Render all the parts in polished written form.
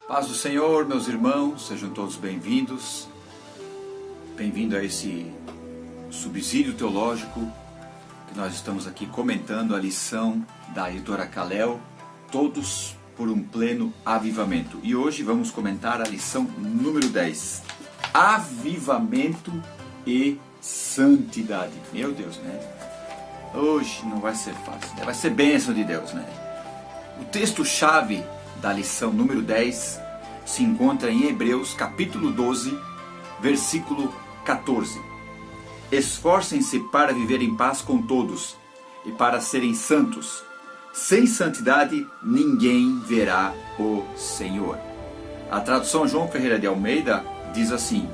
Paz do Senhor, meus irmãos, sejam todos bem-vindos. Bem-vindo a esse subsídio teológico que nós estamos aqui comentando a lição da editora Kalel, Todos por um Pleno Avivamento. E hoje vamos comentar a lição número 10, Avivamento e Santidade. Meu Deus, né? Hoje não vai ser fácil, né? Vai ser bênção de Deus, né? O texto-chave da lição número 10 se encontra em Hebreus capítulo 12, versículo 14. Esforcem-se para viver em paz com todos e para serem santos. Sem santidade ninguém verá o Senhor. A tradução João Ferreira de Almeida diz assim: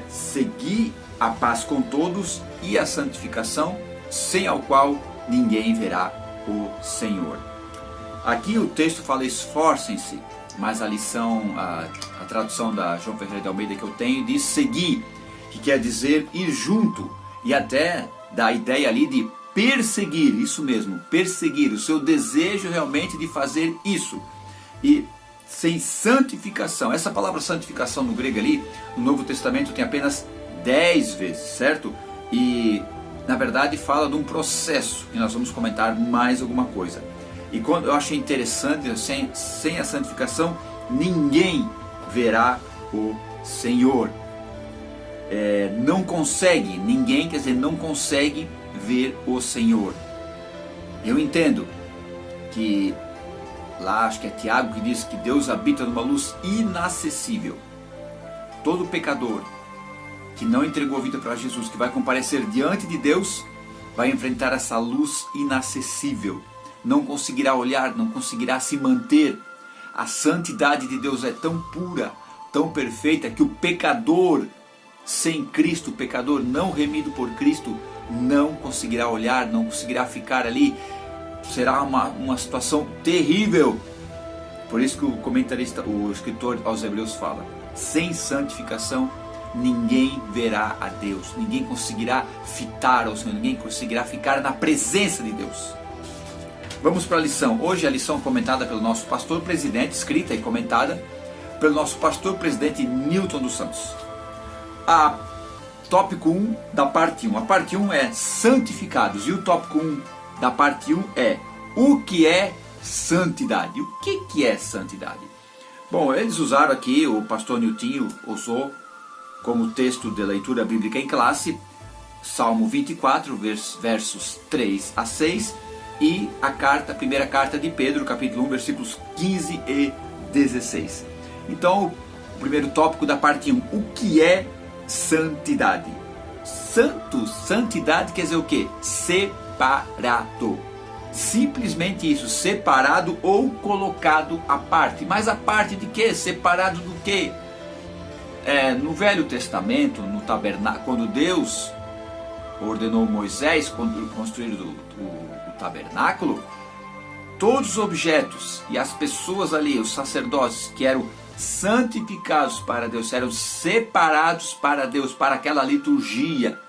segui a paz com todos e a santificação, sem ao qual ninguém verá o Senhor. Aqui o texto fala esforcem-se, mas a lição, a tradução da João Ferreira de Almeida que eu tenho diz seguir, que quer dizer ir junto, e até dá a ideia ali de perseguir, isso mesmo, perseguir, o seu desejo realmente de fazer isso. E sem santificação, essa palavra santificação no grego ali, no Novo Testamento tem apenas 10 vezes, certo? E na verdade fala de um processo, e nós vamos comentar mais alguma coisa. E quando eu achei interessante, sem a santificação, ninguém verá o Senhor. Não consegue, ninguém, quer dizer, não consegue ver o Senhor. Eu entendo que, lá acho que é Tiago que diz que Deus habita numa luz inacessível. Todo pecador que não entregou a vida para Jesus, que vai comparecer diante de Deus, vai enfrentar essa luz inacessível. Não conseguirá olhar, não conseguirá se manter. A santidade de Deus é tão pura, tão perfeita, que o pecador sem Cristo, o pecador não remido por Cristo, não conseguirá olhar, não conseguirá ficar ali. Será uma situação terrível. Por isso que o comentarista, o escritor aos Hebreus fala: sem santificação ninguém verá a Deus, ninguém conseguirá fitar ao Senhor, ninguém conseguirá ficar na presença de Deus. Vamos para a lição. Hoje a lição comentada pelo nosso pastor presidente, escrita e comentada pelo nosso pastor presidente Newton dos Santos. A tópico 1 da parte 1. A parte 1 é santificados e o tópico 1 da parte 1 é o que é santidade. O que é santidade? Bom, eles usaram aqui, o pastor Newton usou como texto de leitura bíblica em classe, Salmo 24, versos 3 a 6, e a primeira carta de Pedro, capítulo 1, versículos 15 e 16. Então, o primeiro tópico da parte 1, o que é santidade? Santidade quer dizer o quê? Separado. Simplesmente isso, separado ou colocado à parte. Mas a parte de quê? Separado do quê? No Velho Testamento, no tabernáculo, quando Deus ordenou Moisés construir o tabernáculo, todos os objetos e as pessoas ali, os sacerdotes que eram santificados para Deus, eram separados para Deus, para aquela liturgia.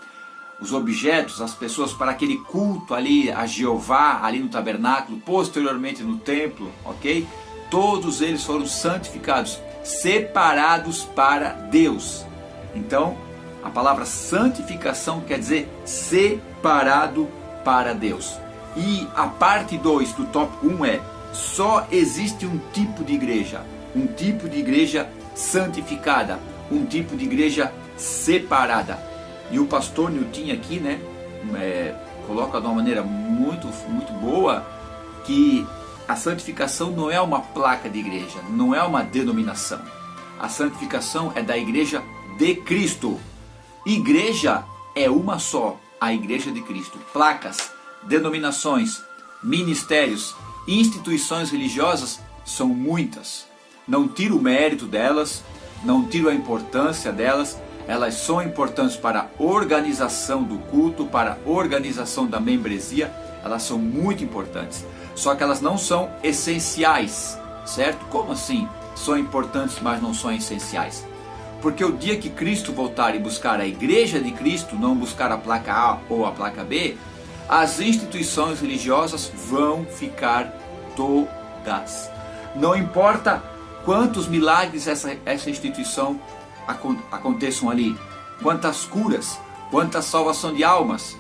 Os objetos, as pessoas para aquele culto ali a Jeová, ali no tabernáculo, posteriormente no templo, ok? Todos eles foram santificados, separados para Deus. Então, a palavra santificação quer dizer separado para Deus. E a parte 2 do tópico 1 é: só existe um tipo de igreja santificada, um tipo de igreja separada. E o pastor Newton aqui, coloca de uma maneira muito boa que a santificação não é uma placa de igreja, não é uma denominação. A santificação é da igreja de Cristo. Igreja é uma só, a igreja de Cristo. Placas, denominações, ministérios, instituições religiosas são muitas. Não tiro o mérito delas, não tiro a importância delas. Elas são importantes para a organização do culto, para a organização da membresia. Elas são muito importantes. Só que elas não são essenciais, certo? Como assim? São importantes, mas não são essenciais. Porque o dia que Cristo voltar e buscar a igreja de Cristo, não buscar a placa A ou a placa B, as instituições religiosas vão ficar todas. Não importa quantos milagres essa instituição aconteçam ali, quantas curas, quanta salvação de almas,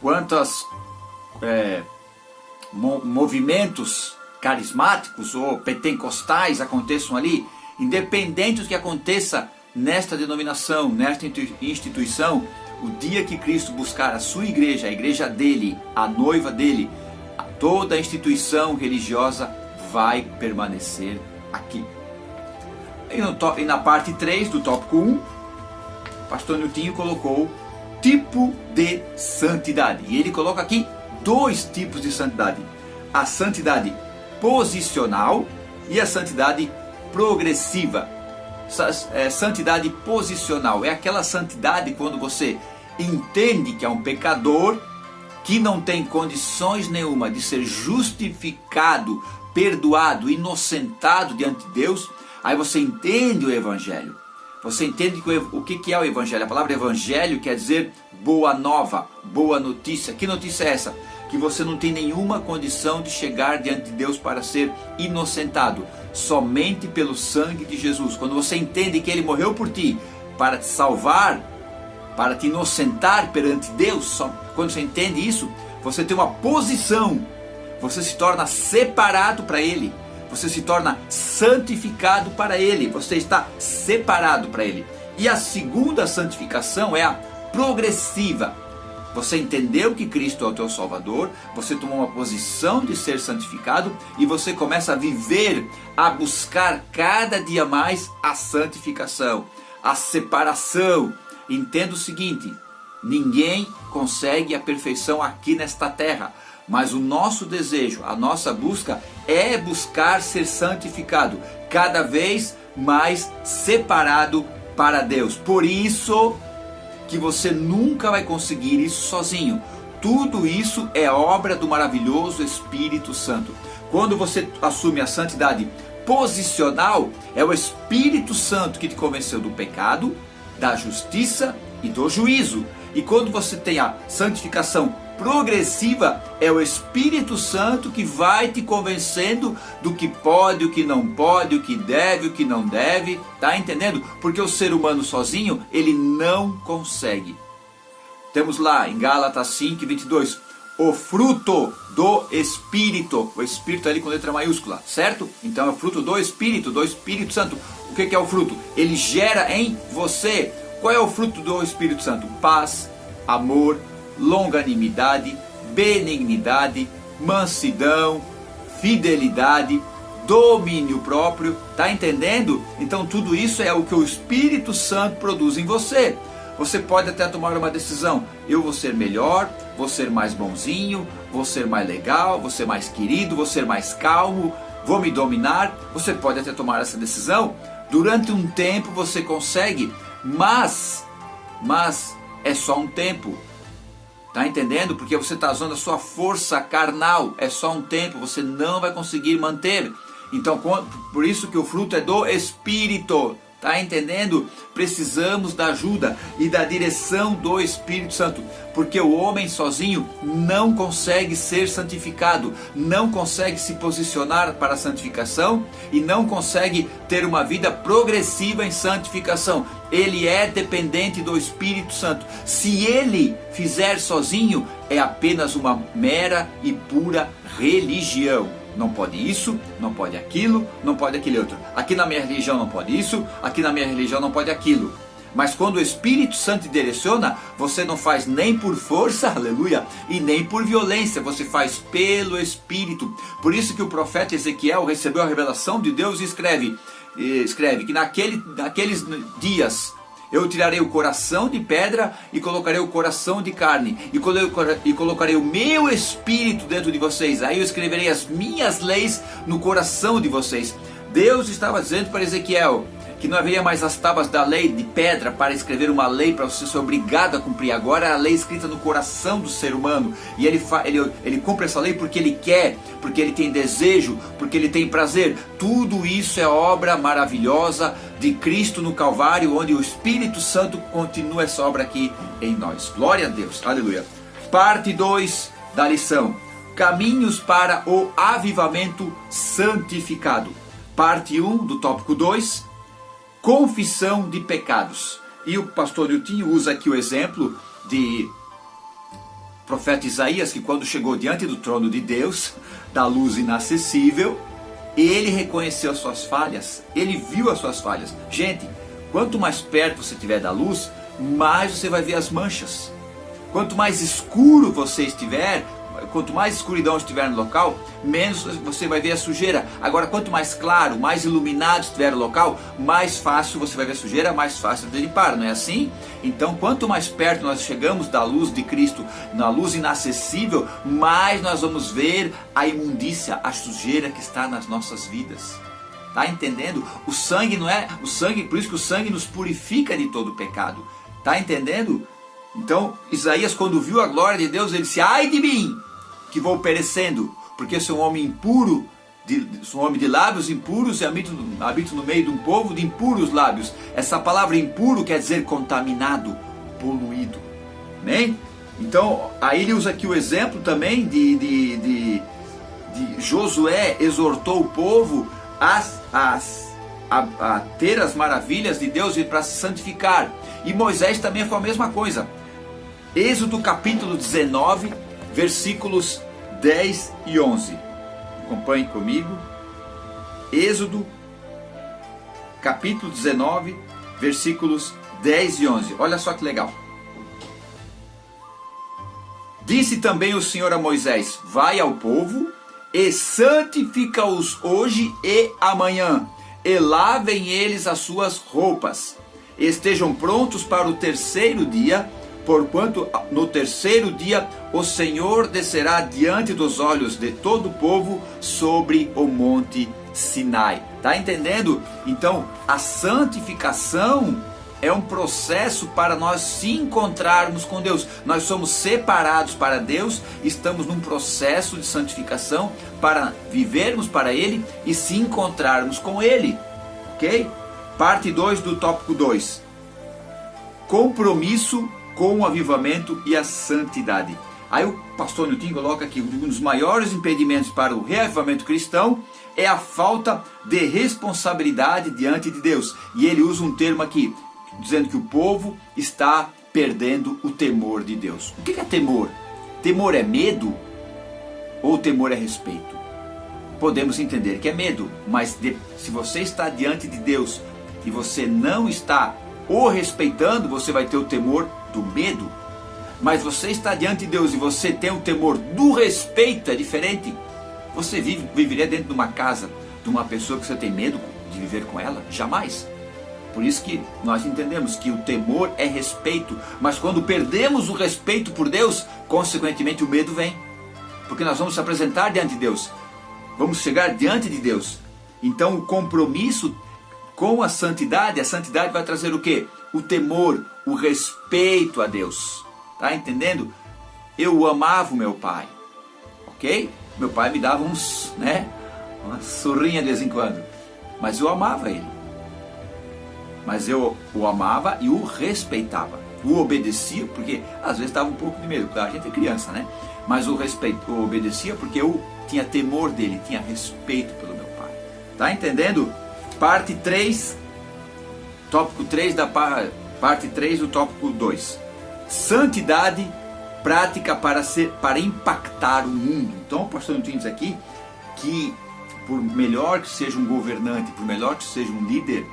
quantos movimentos carismáticos ou pentecostais aconteçam ali, independente do que aconteça nesta denominação, nesta instituição, o dia que Cristo buscar a sua igreja, a igreja dele, a noiva dele, toda a instituição religiosa vai permanecer aqui. E na parte 3 do tópico 1, o pastor Niltinho colocou tipo de santidade. E ele coloca aqui 2 tipos de santidade: a santidade posicional e a santidade progressiva. Santidade posicional é aquela santidade quando você entende que é um pecador, que não tem condições nenhuma de ser justificado, perdoado, inocentado diante de Deus. Aí você entende o Evangelho. Você entende o que é o Evangelho. A palavra Evangelho quer dizer boa nova, boa notícia. Que notícia é essa? Que você não tem nenhuma condição de chegar diante de Deus para ser inocentado, somente pelo sangue de Jesus. Quando você entende que Ele morreu por ti, para te salvar, para te inocentar perante Deus, quando você entende isso, você tem uma posição, você se torna separado para Ele, você se torna santificado para Ele, você está separado para Ele. E a segunda santificação é a progressiva. Você entendeu que Cristo é o teu Salvador, você tomou uma posição de ser santificado e você começa a viver, a buscar cada dia mais a santificação, a separação. Entenda o seguinte: ninguém consegue a perfeição aqui nesta terra, mas o nosso desejo, a nossa busca é buscar ser santificado, cada vez mais separado para Deus. Por isso que você nunca vai conseguir isso sozinho. Tudo isso é obra do maravilhoso Espírito Santo. Quando você assume a santidade posicional, é o Espírito Santo que te convenceu do pecado, da justiça e do juízo. E quando você tem a santificação progressiva, é o Espírito Santo que vai te convencendo do que pode, o que não pode, o que deve, o que não deve. Tá entendendo? Porque o ser humano sozinho, ele não consegue. Temos lá em Gálatas 5:22, o fruto do Espírito. O Espírito ali com letra maiúscula, certo? Então é o fruto do Espírito Santo. O que é o fruto? Ele gera em você. Qual é o fruto do Espírito Santo? Paz, amor, longanimidade, benignidade, mansidão, fidelidade, domínio próprio. Tá entendendo? Então tudo isso é o que o Espírito Santo produz em você. Você pode até tomar uma decisão: eu vou ser melhor, vou ser mais bonzinho, vou ser mais legal, vou ser mais querido, vou ser mais calmo, vou me dominar. Você pode até tomar essa decisão. Durante um tempo você consegue, mas é só um tempo. Tá entendendo? Porque você está usando a sua força carnal. É só um tempo, você não vai conseguir manter. Então, por isso que o fruto é do Espírito. Tá entendendo? Precisamos da ajuda e da direção do Espírito Santo, porque o homem sozinho não consegue ser santificado, não consegue se posicionar para a santificação e não consegue ter uma vida progressiva em santificação. Ele é dependente do Espírito Santo. Se ele fizer sozinho, é apenas uma mera e pura religião. Não pode isso, não pode aquilo, não pode aquele outro. Aqui na minha religião não pode isso, aqui na minha religião não pode aquilo. Mas quando o Espírito Santo te direciona, você não faz nem por força, aleluia, e nem por violência, você faz pelo Espírito. Por isso que o profeta Ezequiel recebeu a revelação de Deus e escreve que naqueles dias eu tirarei o coração de pedra e colocarei o coração de carne, e colocarei o meu Espírito dentro de vocês. Aí eu escreverei as minhas leis no coração de vocês. Deus estava dizendo para Ezequiel que não haveria mais as tábuas da lei de pedra para escrever uma lei para você ser obrigado a cumprir. Agora a lei escrita no coração do ser humano, e ele cumpre essa lei porque ele quer, porque ele tem desejo, porque ele tem prazer. Tudo isso é obra maravilhosa de Cristo no Calvário, onde o Espírito Santo continua essa obra aqui em nós. Glória a Deus, aleluia. Parte 2 da lição: caminhos para o avivamento santificado. parte 1 do tópico 2, confissão de pecados. E o pastor Nilton usa aqui o exemplo de profeta Isaías, que quando chegou diante do trono de Deus, da luz inacessível, ele reconheceu as suas falhas, ele viu as suas falhas. Gente, quanto mais perto você estiver da luz, mais você vai ver as manchas. Quanto mais escuro você estiver, quanto mais escuridão estiver no local, menos você vai ver a sujeira. Agora, quanto mais claro, mais iluminado estiver o local, mais fácil você vai ver a sujeira, mais fácil de limpar, não é assim? Então, quanto mais perto nós chegamos da luz de Cristo, na luz inacessível, mais nós vamos ver a imundícia, a sujeira que está nas nossas vidas. Tá entendendo? O sangue não é o sangue, por isso que o sangue nos purifica de todo pecado. Tá entendendo? Então, Isaías, quando viu a glória de Deus, ele disse: ai de mim, que vou perecendo, porque sou um homem impuro, sou um homem de lábios impuros e habito no meio de um povo de impuros lábios. Essa palavra impuro quer dizer contaminado, poluído. Amém? Então, aí ele usa aqui o exemplo também de Josué exortou o povo a ter as maravilhas de Deus e para se santificar. E Moisés também foi a mesma coisa. Êxodo capítulo 19, versículos 10 e 11. Acompanhe comigo. Êxodo capítulo 19, versículos 10 e 11. Olha só que legal. Disse também o Senhor a Moisés: vai ao povo e santifica-os hoje e amanhã, e lavem eles as suas roupas, estejam prontos para o terceiro dia, porquanto no terceiro dia o Senhor descerá diante dos olhos de todo o povo sobre o monte Sinai. Tá entendendo? Então, a santificação é um processo para nós se encontrarmos com Deus. Nós somos separados para Deus, estamos num processo de santificação para vivermos para Ele e se encontrarmos com Ele. Ok? Parte 2 do tópico 2. Compromisso com o avivamento e a santidade. Aí o pastor Nilton coloca que um dos maiores impedimentos para o reavivamento cristão é a falta de responsabilidade diante de Deus. E ele usa um termo aqui, dizendo que o povo está perdendo o temor de Deus. O que é temor? Temor é medo ou temor é respeito? Podemos entender que é medo, mas se você está diante de Deus e você não está o respeitando, você vai ter o temor do medo. Mas você está diante de Deus e você tem o temor do respeito, é diferente. Você viveria dentro de uma casa de uma pessoa que você tem medo de viver com ela? Jamais. Por isso que nós entendemos que o temor é respeito, mas quando perdemos o respeito por Deus, consequentemente o medo vem. Porque nós vamos se apresentar diante de Deus, vamos chegar diante de Deus. Então o compromisso com a santidade vai trazer o quê? O temor, o respeito a Deus. Tá entendendo? Eu amava o meu pai, ok? Meu pai me dava uma surrinha de vez em quando, mas eu amava ele. Mas eu o amava e o respeitava. O obedecia porque às vezes dava um pouco de medo, claro, a gente é criança, né? Mas o obedecia porque eu tinha temor dele, tinha respeito pelo meu pai. Tá entendendo? Parte 3, tópico 3 da parte 3 do tópico 2. Santidade, prática para impactar o mundo. Então o pastor Nilton diz aqui que por melhor que seja um governante, por melhor que seja um líder,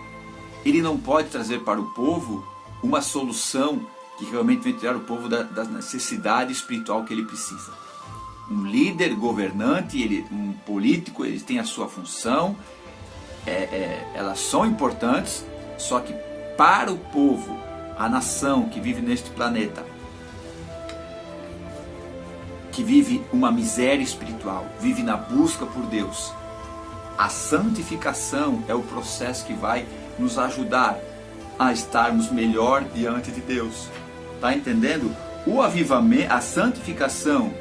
ele não pode trazer para o povo uma solução que realmente vai tirar o povo da necessidade espiritual que ele precisa. Um líder, governante, um político, eles têm a sua função, elas são importantes, só que para o povo, a nação que vive neste planeta, que vive uma miséria espiritual, vive na busca por Deus, a santificação é o processo que vai nos ajudar a estarmos melhor diante de Deus. Tá entendendo? O avivamento, a santificação,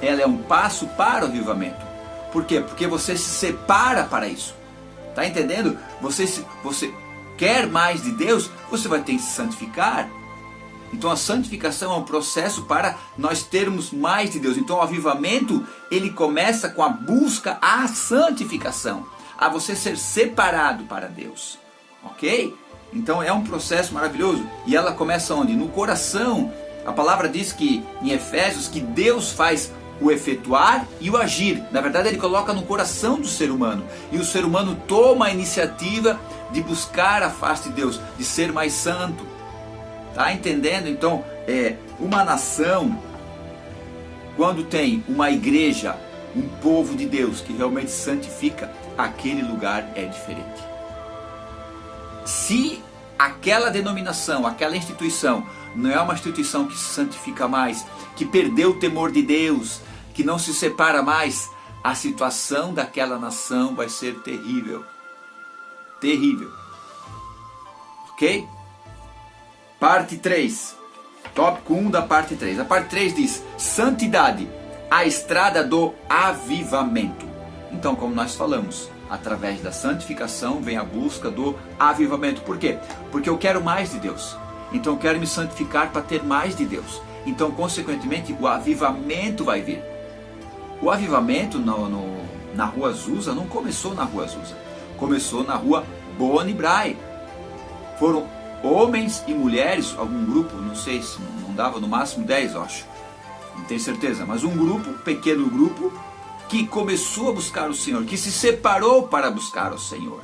ela é um passo para o avivamento. Por quê? Porque você se separa para isso. Tá entendendo? Você quer mais de Deus, você vai ter que se santificar. Então a santificação é um processo para nós termos mais de Deus. Então o avivamento, ele começa com a busca à santificação. a você ser separado para Deus. Ok? Então é um processo maravilhoso. E ela começa onde? No coração. A palavra diz que em Efésios que Deus faz o efetuar e o agir. Na verdade ele coloca no coração do ser humano. E o ser humano toma a iniciativa de buscar a face de Deus, de ser mais santo. Tá entendendo? Então, uma nação, quando tem uma igreja, um povo de Deus que realmente santifica, aquele lugar é diferente. Se aquela denominação, aquela instituição, não é uma instituição que se santifica mais, que perdeu o temor de Deus, que não se separa mais, a situação daquela nação vai ser terrível. Terrível. Ok? Parte 3. Tópico 1 da parte 3. A parte 3 diz: santidade, a estrada do avivamento. Então, como nós falamos, através da santificação vem a busca do avivamento. Por quê? Porque eu quero mais de Deus. Então eu quero me santificar para ter mais de Deus. Então, consequentemente, o avivamento vai vir. O avivamento na Rua Azusa não começou na Rua Azusa. Começou na Rua Boni Brai. Foram homens e mulheres, algum grupo, não sei se não dava, no máximo 10, eu acho. Não tenho certeza, mas um grupo, pequeno grupo, que começou a buscar o Senhor, que se separou para buscar o Senhor.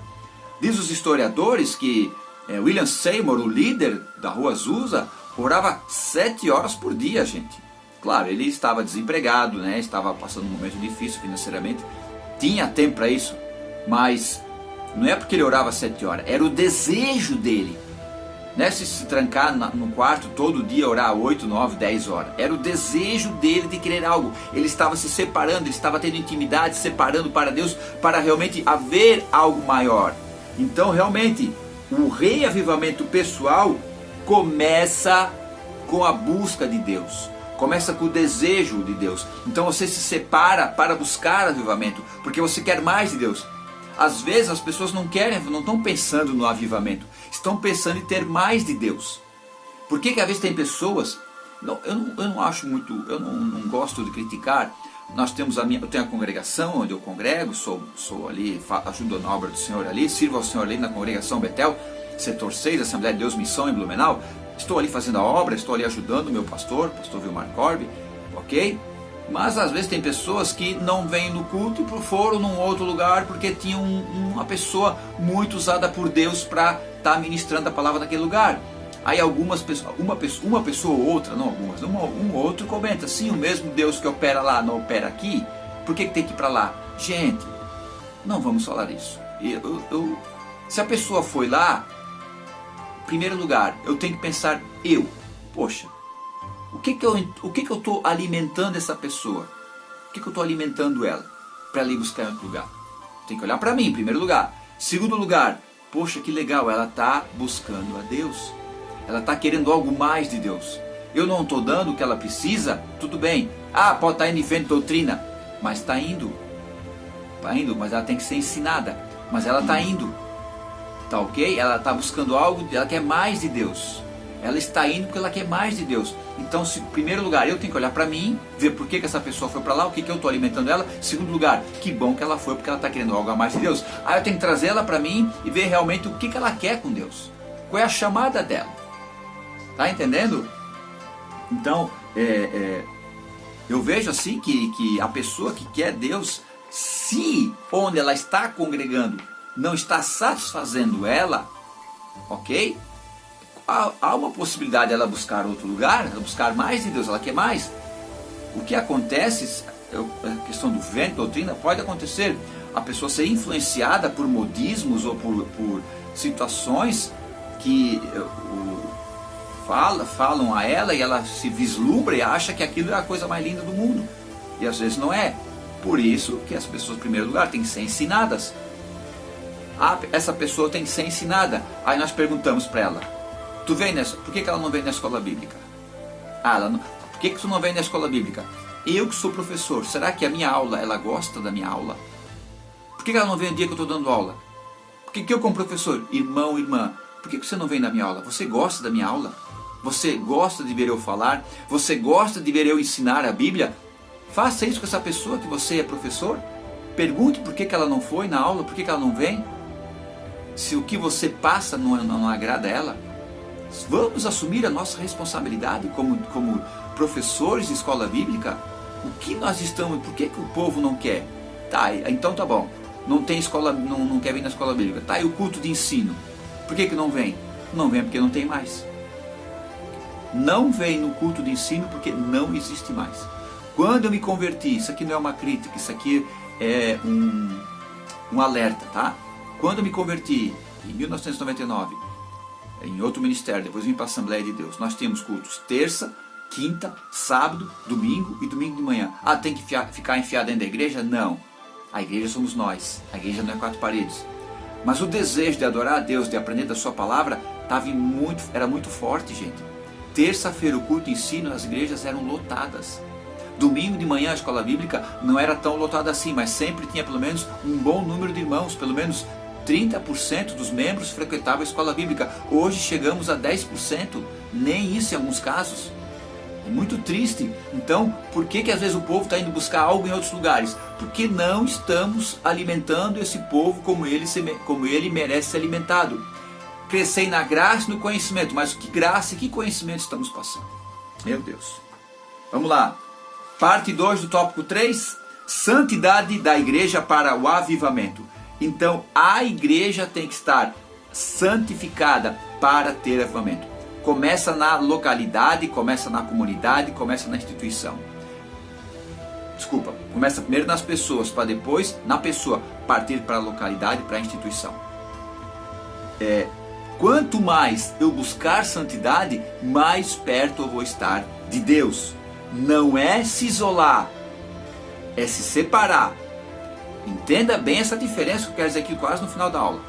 Diz os historiadores que William Seymour, o líder da Rua Azusa, orava 7 horas por dia, gente. Claro, ele estava desempregado, né? Estava passando um momento difícil financeiramente, tinha tempo para isso, mas não é porque ele orava 7 horas, era o desejo dele. Não é se trancar no quarto todo dia, orar 8, 9, 10 horas. Era o desejo dele de querer algo. Ele estava se separando, ele estava tendo intimidade, se separando para Deus, para realmente haver algo maior. Então, realmente, o reavivamento pessoal começa com a busca de Deus. Começa com o desejo de Deus. Então você se separa para buscar avivamento, porque você quer mais de Deus. Às vezes as pessoas não estão pensando no avivamento, estão pensando em ter mais de Deus. Por que às vezes tem pessoas, eu não acho muito, eu não gosto de criticar. Eu tenho a congregação onde eu congrego, sou ali, ajudo na obra do Senhor ali, sirvo ao Senhor ali na congregação Betel, setor 6, Assembleia de Deus Missão em Blumenau. Estou ali fazendo a obra, estou ali ajudando o meu pastor Vilmar Corby, ok? Mas às vezes tem pessoas que não vêm no culto e foram num outro lugar porque tinham uma pessoa muito usada por Deus para estar ministrando a palavra naquele lugar. Aí algumas pessoas, uma pessoa ou outra, não algumas, um ou outro comenta: sim, o mesmo Deus que opera lá não opera aqui, por que tem que ir para lá? Gente, não vamos falar isso. Se a pessoa foi lá, em primeiro lugar, eu tenho que pensar, poxa, o que eu estou alimentando essa pessoa? O que eu estou alimentando ela para ela ir buscar em outro lugar? Tem que olhar para mim, em primeiro lugar. Segundo lugar, poxa, que legal, ela está buscando a Deus. Ela está querendo algo mais de Deus. Eu não estou dando o que ela precisa, tudo bem. Pode estar indo em frente doutrina, mas está indo. Está indo, mas ela tem que ser ensinada. Mas ela está indo. Tá ok? Ela está buscando algo, ela quer mais de Deus. Ela está indo porque ela quer mais de Deus. Então, em primeiro lugar, eu tenho que olhar para mim, ver por que essa pessoa foi para lá, o que eu estou alimentando ela. Segundo lugar, que bom que ela foi porque ela está querendo algo a mais de Deus. Aí eu tenho que trazer ela para mim e ver realmente o que ela quer com Deus. Qual é a chamada dela? Tá entendendo? Então, eu vejo assim que a pessoa que quer Deus, se onde ela está congregando não está satisfazendo ela, ok? Há uma possibilidade dela buscar outro lugar, ela buscar mais de Deus, ela quer mais. O que acontece, a questão do vento, doutrina, pode acontecer a pessoa ser influenciada por modismos ou por situações que falam a ela e ela se vislumbra e acha que aquilo é a coisa mais linda do mundo. E às vezes não é. Por isso que as pessoas, em primeiro lugar, têm que ser ensinadas. Essa pessoa tem que ser ensinada. Aí nós perguntamos para ela: por que ela não vem na escola bíblica? Por que tu não vem na escola bíblica? Eu que sou professor, será que a minha aula, ela gosta da minha aula? Por que ela não vem no dia que eu estou dando aula? Por que eu como professor? Irmão, irmã, por que você não vem na minha aula? Você gosta da minha aula? Você gosta de ver eu falar? Você gosta de ver eu ensinar a Bíblia? Faça isso com essa pessoa que você é professor. Pergunte por que ela não foi na aula, por que ela não vem. Se o que você passa não agrada a ela, vamos assumir a nossa responsabilidade como professores de escola bíblica. O que nós estamos, por que o povo não quer? Tá, então tá bom, não tem escola, não quer vir na escola bíblica. Tá, e o culto de ensino? Por que não vem? Não vem porque não tem mais. Não vem no culto de ensino porque não existe mais. Quando eu me converti, isso aqui não é uma crítica, isso aqui é um alerta, tá? Quando eu me converti, em 1999, em outro ministério, depois vim para a Assembleia de Deus, nós tínhamos cultos terça, quinta, sábado, domingo e domingo de manhã. Ah, tem que ficar enfiado dentro da igreja? Não. A igreja somos nós, a igreja não é quatro paredes. Mas o desejo de adorar a Deus, de aprender da sua palavra, era muito forte, gente. Terça-feira o culto de ensino, as igrejas eram lotadas. Domingo de manhã a escola bíblica não era tão lotada assim, mas sempre tinha pelo menos um bom número de irmãos, pelo menos 30% dos membros frequentavam a escola bíblica. Hoje chegamos a 10%, nem isso em alguns casos. É muito triste. Então, por que às vezes o povo está indo buscar algo em outros lugares? Porque não estamos alimentando esse povo como ele merece ser alimentado. Crescer na graça e no conhecimento. Mas que graça e que conhecimento estamos passando? Meu Deus. Vamos lá. Parte 2 do tópico 3. Santidade da igreja para o avivamento. Então, a igreja tem que estar santificada para ter avivamento. Começa na localidade, começa na comunidade, começa na instituição. Desculpa, começa primeiro nas pessoas, para depois, na pessoa, partir para a localidade, para a instituição. Quanto mais eu buscar santidade, mais perto eu vou estar de Deus. Não é se isolar, é se separar. Entenda bem essa diferença que eu quero dizer aqui quase no final da aula,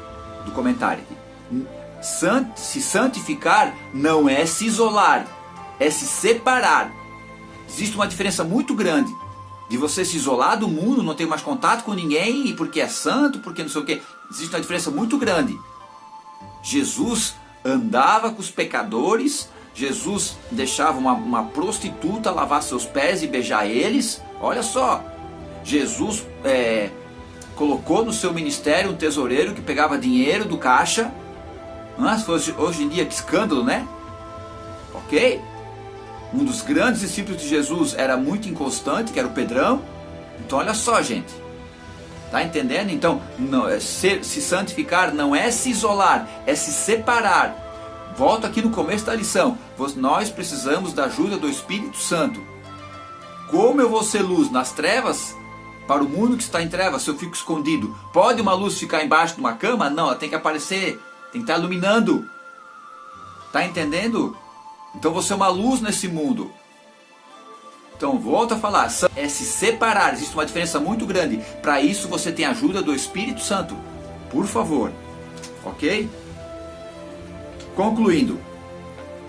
do comentário aqui. Se santificar não é se isolar, é se separar. Existe uma diferença muito grande de você se isolar do mundo, não ter mais contato com ninguém, porque é santo, porque não sei o que. Existe uma diferença muito grande. Jesus andava com os pecadores, Jesus deixava uma prostituta lavar seus pés e beijar eles. Olha só, Jesus colocou no seu ministério um tesoureiro que pegava dinheiro do caixa. Se fosse hoje em dia, que escândalo, né? Ok? Um dos grandes discípulos de Jesus era muito inconstante, que era o Pedrão. Então olha só, gente. Tá entendendo? Então, se santificar não é se isolar, é se separar. Volto aqui no começo da lição. Nós precisamos da ajuda do Espírito Santo. Como eu vou ser luz nas trevas? Para o mundo que está em trevas, se eu fico escondido, pode uma luz ficar embaixo de uma cama? Não, ela tem que aparecer. Tem que estar iluminando. Está entendendo? Então você é uma luz nesse mundo. Então volto a falar. É se separar. Existe uma diferença muito grande. Para isso você tem a ajuda do Espírito Santo. Por favor. Ok? Concluindo.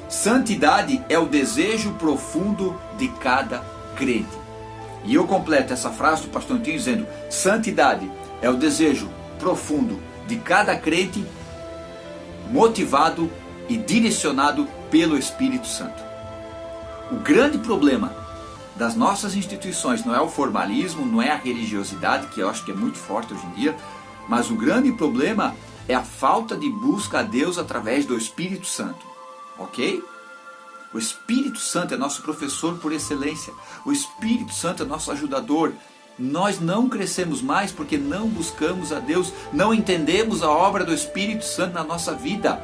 Santidade é o desejo profundo de cada crente. E eu completo essa frase do pastor Antinho dizendo: santidade é o desejo profundo de cada crente, motivado e direcionado pelo Espírito Santo. O grande problema das nossas instituições não é o formalismo, não é a religiosidade, que eu acho que é muito forte hoje em dia, mas o grande problema é a falta de busca a Deus através do Espírito Santo. Ok? O Espírito Santo é nosso professor por excelência. O Espírito Santo é nosso ajudador. Nós não crescemos mais porque não buscamos a Deus, não entendemos a obra do Espírito Santo na nossa vida.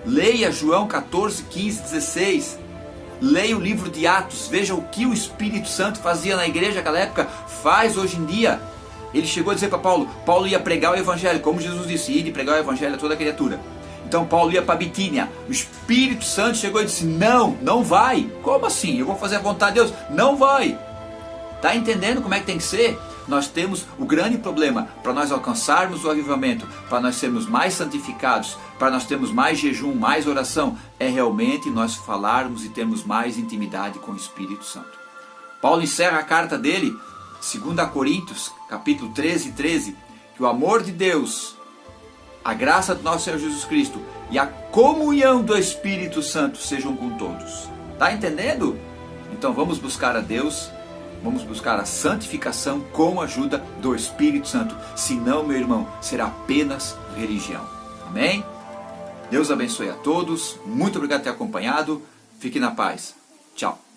Leia João 14, 15, 16. Leia o livro de Atos, veja o que o Espírito Santo fazia na igreja naquela época, faz hoje em dia. Ele chegou a dizer para Paulo ia pregar o Evangelho, como Jesus disse, ide pregar o Evangelho a toda criatura. Então Paulo ia para Bitínia, o Espírito Santo chegou e disse: não vai. Como assim? Eu vou fazer a vontade de Deus? Não vai. Está entendendo como é que tem que ser? Nós temos o grande problema para nós alcançarmos o avivamento, para nós sermos mais santificados, para nós termos mais jejum, mais oração, é realmente nós falarmos e termos mais intimidade com o Espírito Santo. Paulo encerra a carta dele, 2 Coríntios, capítulo 13, 13, que o amor de Deus, a graça do nosso Senhor Jesus Cristo e a comunhão do Espírito Santo sejam com todos. Está entendendo? Então vamos buscar a Deus Vamos buscar a santificação com a ajuda do Espírito Santo. Senão, meu irmão, será apenas religião. Amém? Deus abençoe a todos. Muito obrigado por ter acompanhado. Fique na paz. Tchau.